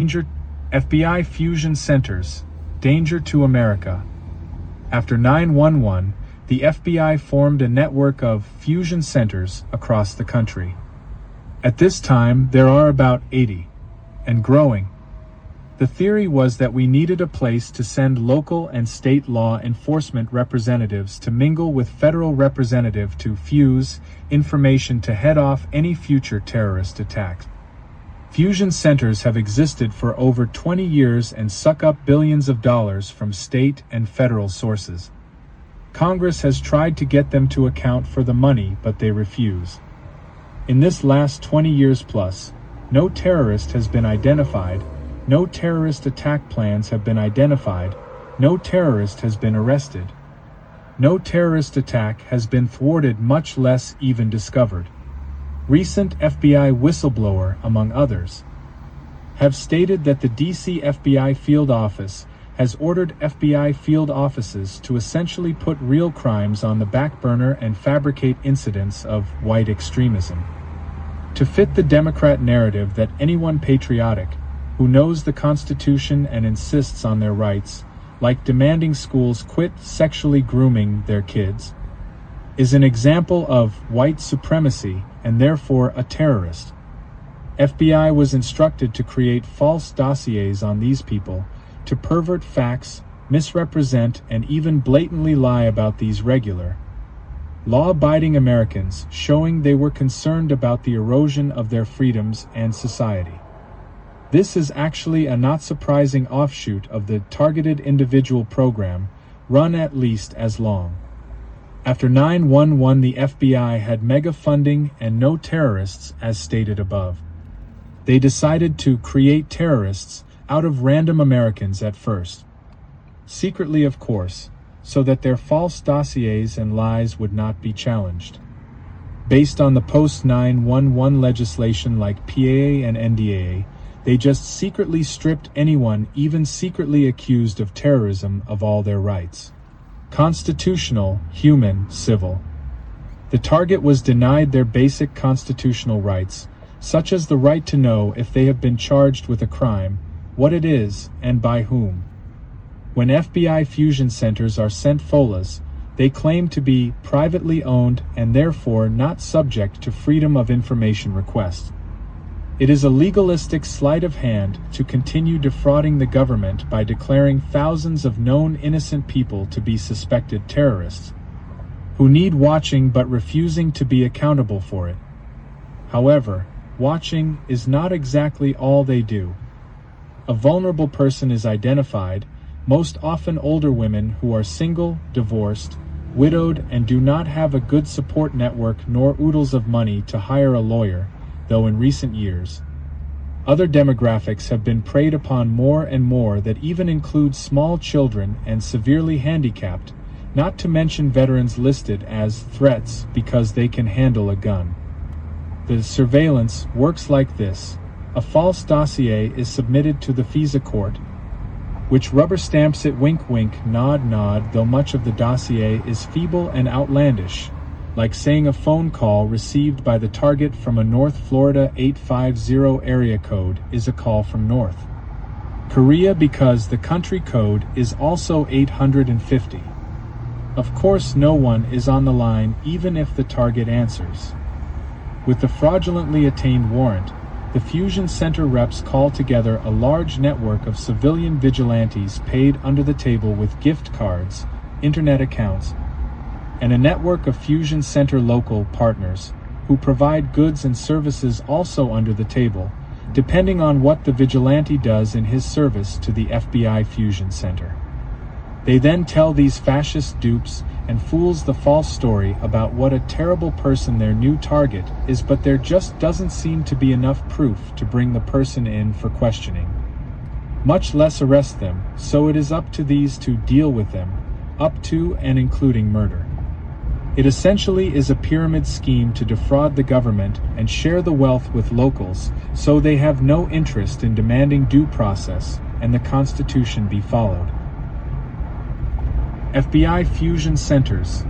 Danger FBI fusion centers. Danger to America. After 9/11, the FBI formed a network of fusion centers across the country. At this time, there are about 80, and growing. The theory was that we needed a place to send local and state law enforcement representatives to mingle with federal representatives to fuse information to head off any future terrorist attacks. Fusion centers have existed for over 20 years and suck up billions of dollars from state and federal sources. Congress has tried to get them to account for the money, but they refuse. In this last 20 years plus, no terrorist has been identified, no terrorist attack plans have been identified, no terrorist has been arrested. No terrorist attack has been thwarted, much less even discovered. Recent FBI whistleblower, among others, have stated that the DC FBI field office has ordered FBI field offices to essentially put real crimes on the back burner and fabricate incidents of white extremism. To fit the Democrat narrative that anyone patriotic, who knows the Constitution and insists on their rights, like demanding schools quit sexually grooming their kids, is an example of white supremacy and therefore a terrorist. FBI was instructed to create false dossiers on these people, to pervert facts, misrepresent, and even blatantly lie about these regular, law-abiding Americans, showing they were concerned about the erosion of their freedoms and society. This is actually a not surprising offshoot of the targeted individual program, run at least as long. After 9/11, the FBI had mega funding and no terrorists, as stated above. They decided to create terrorists out of random Americans at first. Secretly, of course, so that their false dossiers and lies would not be challenged. Based on the post-9/11 legislation like PAA and NDAA, they just secretly stripped anyone even secretly accused of terrorism of all their rights. Constitutional, human, civil. The target was denied their basic constitutional rights, such as the right to know if they have been charged with a crime, what it is, and by whom. When FBI fusion centers are sent FOLAs, they claim to be privately owned and therefore not subject to Freedom of Information requests. It is a legalistic sleight of hand to continue defrauding the government by declaring thousands of known innocent people to be suspected terrorists, who need watching but refusing to be accountable for it. However, watching is not exactly all they do. A vulnerable person is identified, most often older women who are single, divorced, widowed, and do not have a good support network nor oodles of money to hire a lawyer, though in recent years, other demographics have been preyed upon more and more that even include small children and severely handicapped, not to mention veterans listed as threats because they can handle a gun. The surveillance works like this. A false dossier is submitted to the FISA court, which rubber stamps it wink wink nod nod, though much of the dossier is feeble and outlandish, like saying a phone call received by the target from a North Florida 850 area code is a call from North Korea because the country code is also 850. Of course, no one is on the line even if the target answers. With the fraudulently attained warrant, the fusion center reps call together a large network of civilian vigilantes paid under the table with gift cards, internet accounts, and a network of fusion center local partners who provide goods and services also under the table, depending on what the vigilante does in his service to the FBI fusion center. They then tell these fascist dupes and fools the false story about what a terrible person their new target is, but there just doesn't seem to be enough proof to bring the person in for questioning, much less arrest them, so it is up to these to deal with them, up to and including murder. It essentially is a pyramid scheme to defraud the government and share the wealth with locals, so they have no interest in demanding due process and the Constitution be followed. FBI fusion centers.